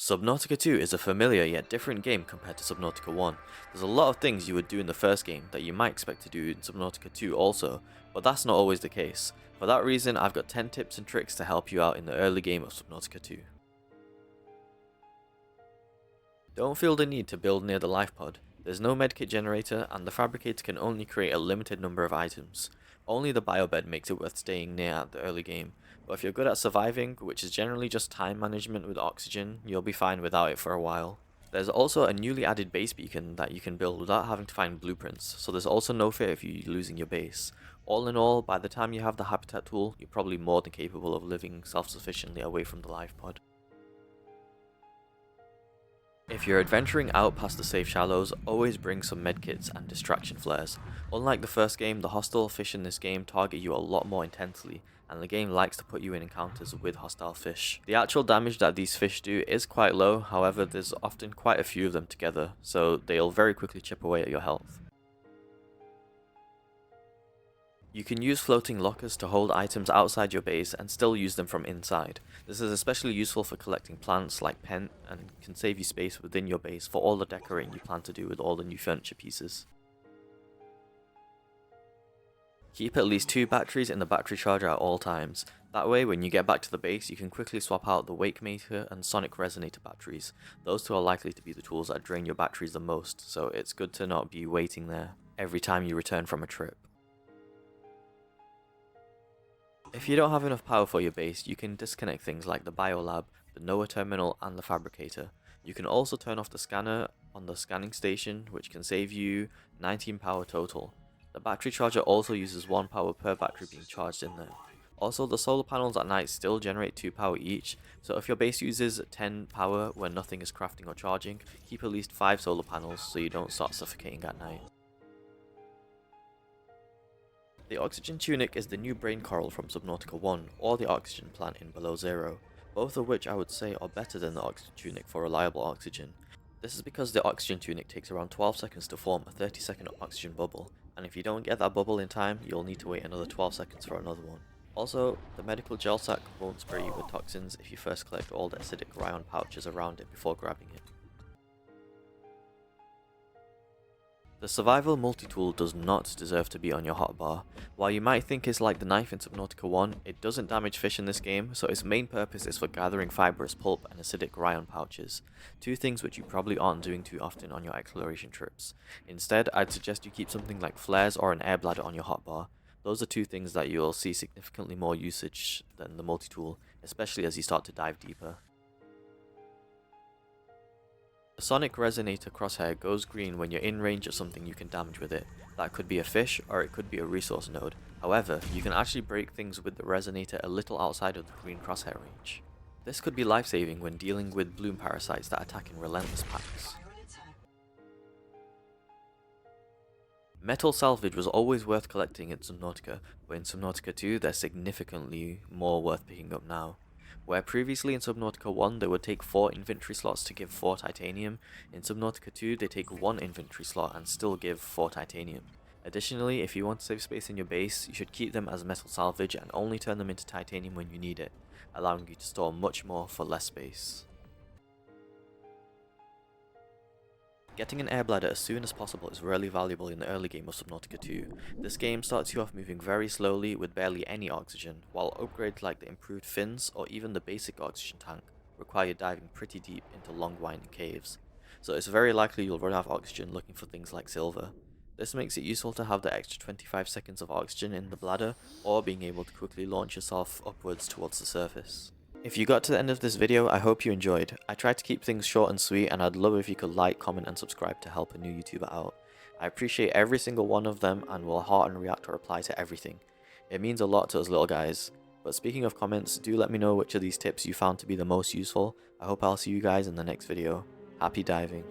Subnautica 2 is a familiar yet different game compared to Subnautica 1. There's a lot of things you would do in the first game that you might expect to do in Subnautica 2 also, but that's not always the case. For that reason, I've got 10 tips and tricks to help you out in the early game of Subnautica 2. Don't feel the need to build near the life pod. There's no medkit generator, and the fabricator can only create a limited number of items. Only the biobed makes it worth staying near at the early game, but if you're good at surviving, which is generally just time management with oxygen, you'll be fine without it for a while. There's also a newly added base beacon that you can build without having to find blueprints, so there's also no fear of you losing your base. All in all, by the time you have the habitat tool, you're probably more than capable of living self-sufficiently away from the life pod. If you're adventuring out past the safe shallows, always bring some medkits and distraction flares. Unlike the first game, the hostile fish in this game target you a lot more intensely, and the game likes to put you in encounters with hostile fish. The actual damage that these fish do is quite low, however there's often quite a few of them together, so they'll very quickly chip away at your health. You can use floating lockers to hold items outside your base and still use them from inside. This is especially useful for collecting plants like pent and can save you space within your base for all the decorating you plan to do with all the new furniture pieces. Keep at least 2 batteries in the battery charger at all times. That way when you get back to the base you can quickly swap out the wake maker and sonic resonator batteries. Those two are likely to be the tools that drain your batteries the most, so it's good to not be waiting there every time you return from a trip. If you don't have enough power for your base, you can disconnect things like the biolab, the NOAA terminal and the fabricator. You can also turn off the scanner on the scanning station, which can save you 19 power total. The battery charger also uses 1 power per battery being charged in there. Also, the solar panels at night still generate 2 power each, so if your base uses 10 power when nothing is crafting or charging, keep at least 5 solar panels so you don't start suffocating at night. The oxygen tunic is the new brain coral from Subnautica 1, or the oxygen plant in Below Zero, both of which I would say are better than the oxygen tunic for reliable oxygen. This is because the oxygen tunic takes around 12 seconds to form a 30-second oxygen bubble, and if you don't get that bubble in time, you'll need to wait another 12 seconds for another one. Also, the medical gel sack won't spray you with toxins if you first collect all the acidic ryon pouches around it before grabbing it. The survival multi-tool does not deserve to be on your hotbar. While you might think it's like the knife in Subnautica 1, it doesn't damage fish in this game, so its main purpose is for gathering fibrous pulp and acidic ryon pouches, 2 things which you probably aren't doing too often on your exploration trips. Instead, I'd suggest you keep something like flares or an air bladder on your hotbar. Those are 2 things that you'll see significantly more usage than the multi-tool, especially as you start to dive deeper. The sonic resonator crosshair goes green when you're in range of something you can damage with it. That could be a fish or it could be a resource node. However, you can actually break things with the resonator a little outside of the green crosshair range. This could be life-saving when dealing with bloom parasites that attack in relentless packs. Metal salvage was always worth collecting in Subnautica, but in Subnautica 2 they're significantly more worth picking up now. Where previously in Subnautica 1 they would take 4 inventory slots to give 4 titanium, in Subnautica 2 they take 1 inventory slot and still give 4 titanium. Additionally, if you want to save space in your base, you should keep them as metal salvage and only turn them into titanium when you need it, allowing you to store much more for less space. Getting an air bladder as soon as possible is really valuable in the early game of Subnautica 2. This game starts you off moving very slowly with barely any oxygen, while upgrades like the improved fins or even the basic oxygen tank require diving pretty deep into long winding caves, so it's very likely you'll run out of oxygen looking for things like silver. This makes it useful to have the extra 25 seconds of oxygen in the bladder, or being able to quickly launch yourself upwards towards the surface. If you got to the end of this video, I hope you enjoyed. I tried to keep things short and sweet, and I'd love if you could like, comment and subscribe to help a new YouTuber out. I appreciate every single one of them and will heart and react or reply to everything. It means a lot to us little guys. But speaking of comments, do let me know which of these tips you found to be the most useful. I hope I'll see you guys in the next video. Happy diving.